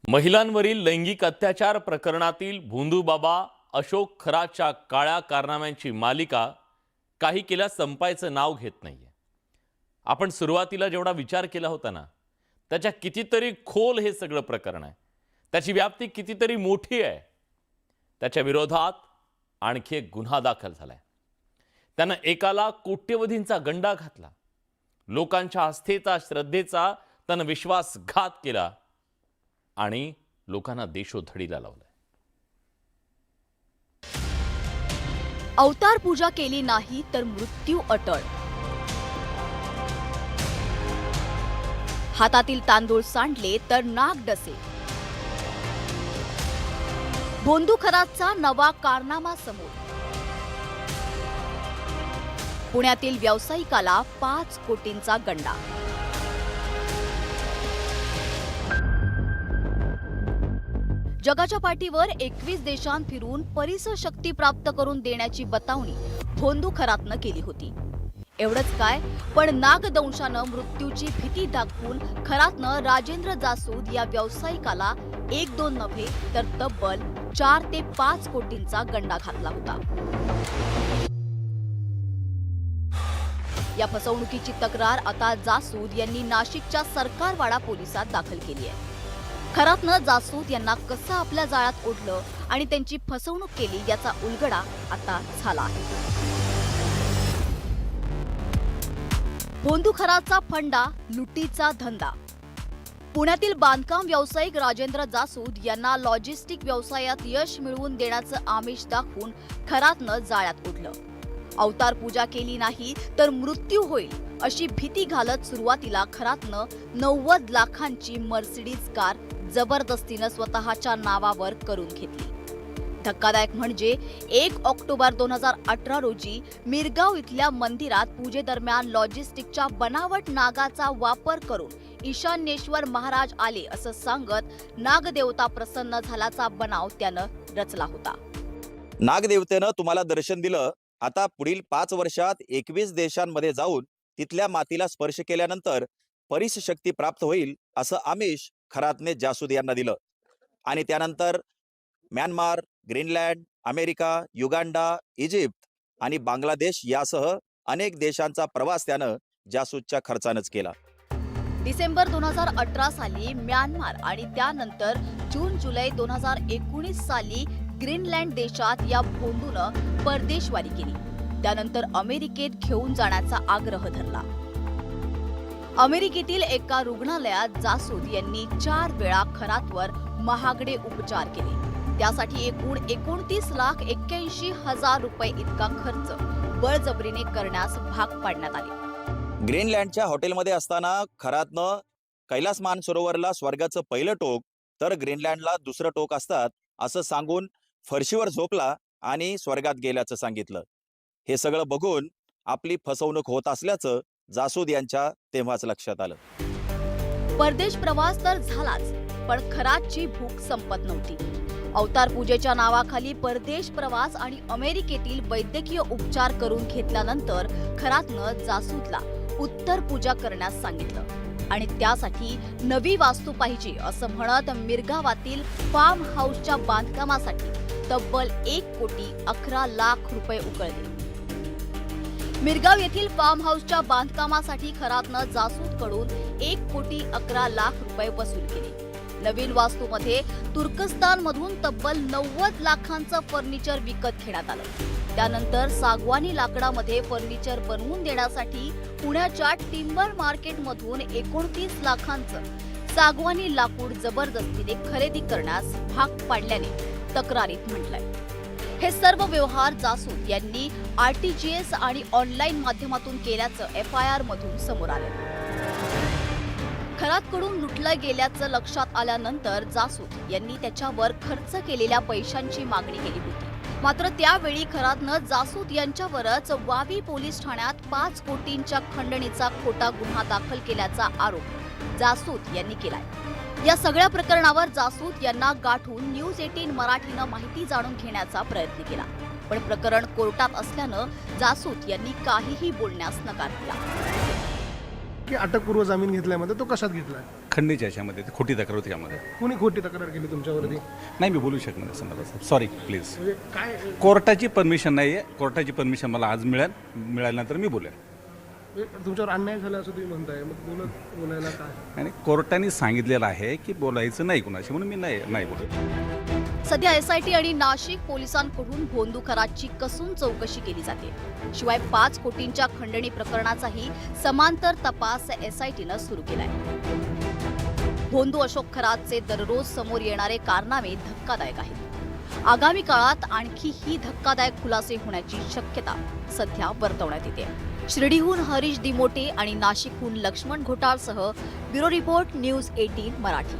महिलांवरील लैंगिक अत्याचार प्रकरणातील भोंदूबाबा अशोक खरातच्या काळ्या कारनाम्यांची मालिका काही केल्या संपायचं नाव घेत नाहीये। आपण सुरुवातीला जेवढा विचार केला होता ना, त्याच्या कितीतरी खोल हे सगळं प्रकरण आहे। त्याची व्याप्ती कितीतरी मोठी आहे। त्याच्या विरोधात आणखी एक गुन्हा दाखल झालाय। त्यानं एकाला कोट्यवधींचा गंडा घातला। लोकांच्या आस्थेचा, श्रद्धेचा त्यानं विश्वासघात केला आणि लोकांना देशोधडीला लावलं। अवतार पूजा केली नाही तर मृत्यू अटळ। हातातील तांदूळ सांडले तर नाक डसे। भोंदू खरातचा नवा कारनामा समोर। पुण्यातील व्यावसायिकाला 5 कोटींचा गंडा। जगाच्या पाठीवर 21 देशांत फिरून परिसशक्ती प्राप्त करून देण्याची बतावणी भोंदू खरातनं केली होती। एवढंच काय, पण नागदंशानं मृत्यूची भीती दाखवून खरातनं राजेंद्र जासूद या व्यावसायिकाला 1-2 नव्हे तर तब्बल 4 ते 5 कोटींचा गंडा घातला होता। या फसवणुकीची तक्रार आता जासूद यांनी नाशिकच्या सरकारवाडा पोलिसात दाखल केली आहे। खरातनं जासूद यांना कसं आपल्या जाळ्यात ओढलं आणि त्यांची फसवणूक केली याचा उलगडा आता झाला आहे। भोंदू खरातचा फंडा, लुटीचा धंदा। पुण्यातील बांधकाम व्यावसायिक राजेंद्र जासूद यांना लॉजिस्टिक व्यवसायात यश मिळवून देण्याचं आमिष दाखवून खरातनं जाळ्यात ओढलं। अवतार पूजा केली नाही तर मृत्यू होईल अशी भीती घालत सुरुवातीला खरातनं 90 लाखांची मर्सिडीज कार जबरदस्तीनं स्वतःच्या नावावर करून घेतली। धक्कादायक म्हणजे 1 ऑक्टोबर 2018 रोजी मिरगाव इथल्या मंदिरात पूजेदरम्यान लॉजिस्टिकच्या बनावट नागाचा वापर करून ईशान्येश्वर महाराज आले असं सांगत नागदेवता प्रसन्न झाल्याचा बनाव त्यानं रचला होता। नागदेवतेनं तुम्हाला दर्शन दिलं। आता पुढील 5 वर्षात 21 देशांमध्ये जाऊन तिथल्या मातीला स्पर्श केल्यानंतर परिसशक्ती प्राप्त होईल असं आमिष खरातने जासूद यांना दिलं आणि त्यानंतर Myanmar, Greenland, America, Uganda, Egypt आणि बांगलादेश यासह अनेक देशांचा प्रवास त्यानं जासूदच्या खर्चानंच केला। डिसेंबर 2018 साली म्यानमार आणि त्यानंतर जून-जुलै 2019 साली ग्रीनलँड देशात या भोंदूनं परदेशवारी केली। त्यानंतर अमेरिकेत घेऊन जाण्याचा आग्रह धरला। अमेरिकेतील एका रुग्णालयात जासूद यांनी 4 वेळा खरातवर महागडे उपचार केले। त्यासाठी एकूण 29,81,000 रुपये इतका खर्च बळजबरीने करण्यास भाग पाडण्यात आले। ग्रीनलँडच्या हॉटेलमध्ये असताना खरातनं कैलास मानसरोवरला स्वर्गाचं पहिलं टोक तर ग्रीनलँडला दुसरं टोक असतात असं सांगून फरशीवर झोपला आणि स्वर्गात गेल्याचं सांगितलं। हे सगळं बघून आपली फसवणूक होत असल्याचं जासूद यांच्या तेव्हाच लक्षात आलं। परदेश प्रवास तर झालाच, पण खरातची भूक संपत नव्हती। अवतार पूजेच्या नावाखाली परदेश प्रवास आणि अमेरिकेतील वैद्यकीय उपचार करून घेतल्यानंतर खरातनं जासूदला उत्तर पूजा करण्यास सांगितलं आणि त्यासाठी नवी वास्तू पाहिजे असं म्हणत मिरगावातील फार्म हाऊसच्या बांधकामासाठी तब्बल 1,11 लाख रुपये उकळले। मिरगाव येथील फार्म हाऊसच्या बांधकामासाठी खरातनं जासूदकडून 1,11 लाख रुपये वसूल केले। नवीन वास्तूमध्ये तुर्कस्तानमधून तब्बल 90 लाखांचं फर्निचर विकत घेण्यात आलं। त्यानंतर सागवानी लाकडामध्ये फर्निचर बनवून देण्यासाठी पुण्याच्या टिंबर मार्केटमधून 29 लाखांचं सागवानी लाकूड जबरदस्तीने खरेदी करण्यास भाग पाडल्याने तक्रारीत म्हटलंय। हे सर्व व्यवहार जासूद यांनी RTGS आणि ऑनलाईन माध्यमातून केल्याचं FIR मधून समोर आलं। खरातकडून लुटलं गेल्याचं लक्षात आल्यानंतर जासूद यांनी त्याच्यावर खर्च केलेल्या पैशांची मागणी केली होती। मात्र त्यावेळी खरातनं जासूद यांच्यावरच वावी पोलीस ठाण्यात 5 कोटींच्या खंडणीचा खोटा गुन्हा दाखल केल्याचा आरोप जासूद यांनी केलाय। या सगळ्या प्रकरणावर जासूद यांना गाठून न्यूज 18 मराठीनं माहिती जाणून घेण्याचा प्रयत्न केला, पण प्रकरण कोर्टात असल्यानं जासूद यांनी काहीही बोलण्यास नकार दिला। की अटकपूर्व जामीन घेतल्यामध्ये तो कशात घेतला? खंडणीच्या याच्यामध्ये ती खोटी तक्रार होती यामध्ये. कोणी खोटी तक्रार केली तुमच्यावरती? नाही मी बोलू शकणार नाही संदर्भात. Sorry please. म्हणजे काय कोर्टाची परमिशन नाही आहे. कोर्टाची परमिशन मला आज मिळाल्यानंतर मी बोलेन. म्हणजे तुमच्यावर अन्याय झाला असं तुम्ही म्हणताय, मग बोलायला काय? आणि कोर्टाने सांगितलेलं आहे की बोलायचं नाही कुणाशी, म्हणून मी नाही बोलत. सध्या एसआयटी आणि नाशिक पोलिसांकडून भोंदू खरातची कसून चौकशी केली जाते. शिवाय 5 कोटींच्या खंडणी प्रकरणाचाही समांतर तपास एसआयटीनं सुरू केलाय. भोंदू अशोक खरातचे दररोज समोर येणारे कारनामे धक्कादायक आहेत. आगामी काळात आणखी ही धक्कादायक खुलासे होण्याची शक्यता सध्या वर्तवण्यात येते. शिर्डीहून हरीश दिमोटे आणि नाशिकहून लक्ष्मण घोटाळसह ब्युरो रिपोर्ट न्यूज 18 मराठी.